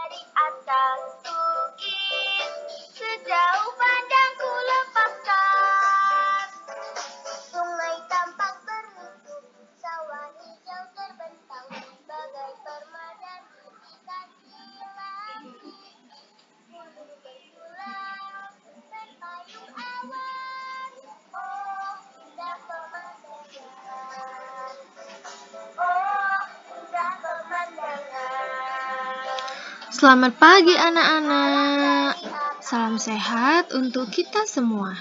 Dari atas bukit, sejauh pandangku lepaskan. Sungai tampak berlutut, sawah hijau terbentang, bagai permadani di kaki langit. Gunung berpulau, berpayung awan, oh indah pemandangan. Oh indah pemandangan. Selamat pagi anak-anak. Salam sehat untuk kita semua.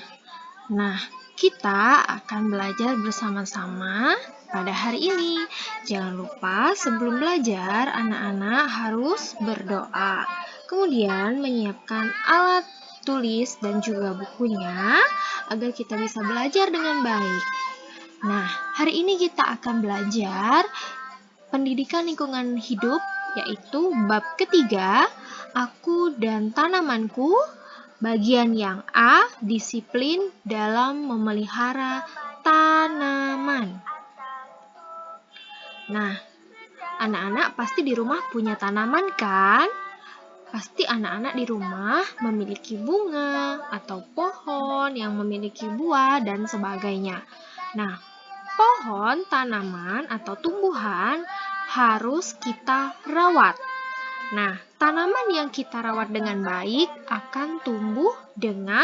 Nah, kita akan belajar bersama-sama pada hari ini. Jangan lupa sebelum belajar anak-anak harus berdoa. Kemudian menyiapkan alat tulis dan juga bukunya agar kita bisa belajar dengan baik. Nah, hari ini kita akan belajar pendidikan lingkungan hidup, yaitu bab ketiga, aku dan tanamanku, bagian yang A, disiplin dalam memelihara tanaman. Nah, anak-anak pasti di rumah punya tanaman kan? Pasti anak-anak di rumah memiliki bunga atau pohon yang memiliki buah dan sebagainya. Nah, pohon, tanaman, atau tumbuhan harus kita rawat. Nah, tanaman yang kita rawat dengan baik akan tumbuh dengan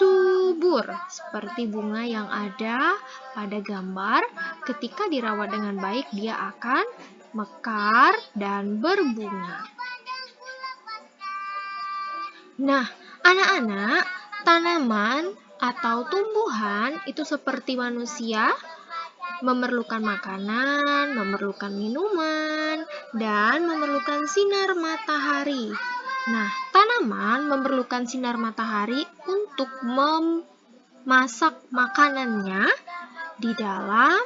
subur. Seperti bunga yang ada pada gambar, ketika dirawat dengan baik dia akan mekar dan berbunga. Nah, anak-anak, tanaman atau tumbuhan itu seperti manusia, memerlukan makanan, memerlukan minuman, dan memerlukan sinar matahari. Nah, tanaman memerlukan sinar matahari untuk memasak makanannya di dalam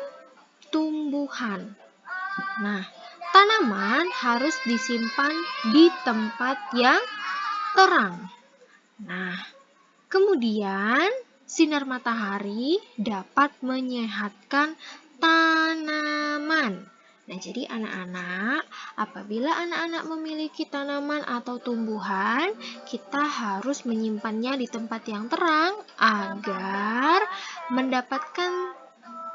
tumbuhan. Nah, tanaman harus disimpan di tempat yang terang. Nah, kemudian sinar matahari dapat menyehatkan tanaman. Nah, jadi anak-anak, apabila anak-anak memiliki tanaman atau tumbuhan, kita harus menyimpannya di tempat yang terang agar mendapatkan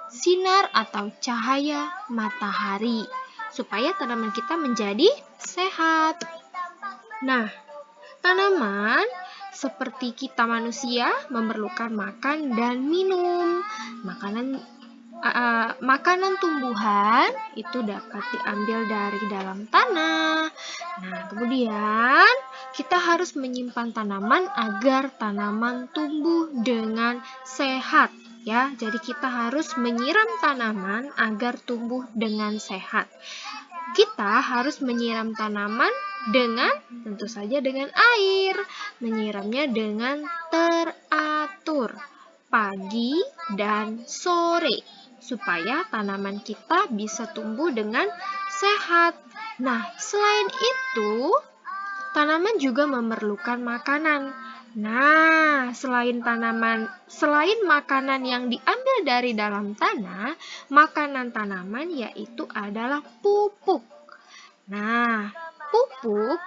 sinar atau cahaya matahari supaya tanaman kita menjadi sehat. Nah, tanaman seperti kita manusia memerlukan makan dan minum. Makanan tumbuhan itu dapat diambil dari dalam tanah. Nah, kemudian kita harus menyimpan tanaman agar tanaman tumbuh dengan sehat. Ya, jadi kita harus menyiram tanaman agar tumbuh dengan sehat. Kita harus menyiram tanaman tentu saja dengan air. Menyiramnya dengan teratur pagi dan sore supaya tanaman kita bisa tumbuh dengan sehat. Nah, selain itu, tanaman juga memerlukan makanan. Nah, selain makanan yang diambil dari dalam tanah, makanan tanaman yaitu adalah pupuk. Nah, pupuk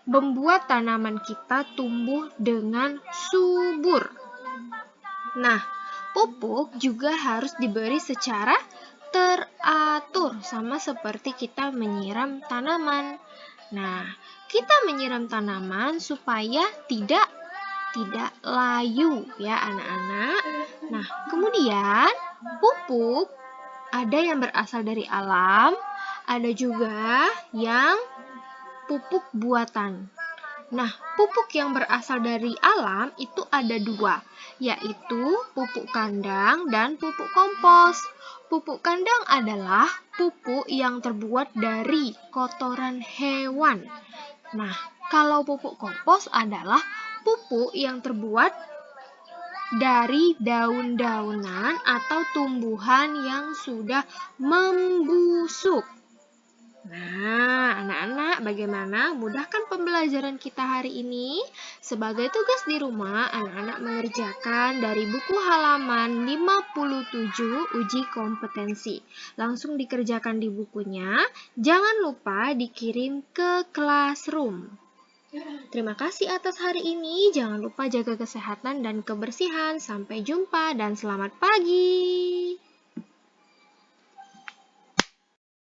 membuat tanaman kita tumbuh dengan subur. Nah, pupuk juga harus diberi secara teratur, sama seperti kita menyiram tanaman. Nah, kita menyiram tanaman supaya tidak layu ya anak-anak. Nah, kemudian pupuk ada yang berasal dari alam, ada juga yang pupuk buatan. Nah, pupuk yang berasal dari alam itu ada dua, yaitu pupuk kandang dan pupuk kompos. Pupuk kandang adalah pupuk yang terbuat dari kotoran hewan. Nah, kalau pupuk kompos adalah pupuk yang terbuat dari daun-daunan atau tumbuhan yang sudah membusuk. Nah, anak-anak, bagaimana? Mudah kan pembelajaran kita hari ini? Sebagai tugas di rumah, anak-anak mengerjakan dari buku halaman 57 uji kompetensi. Langsung dikerjakan di bukunya. Jangan lupa dikirim ke classroom. Terima kasih atas hari ini. Jangan lupa jaga kesehatan dan kebersihan. Sampai jumpa dan selamat pagi.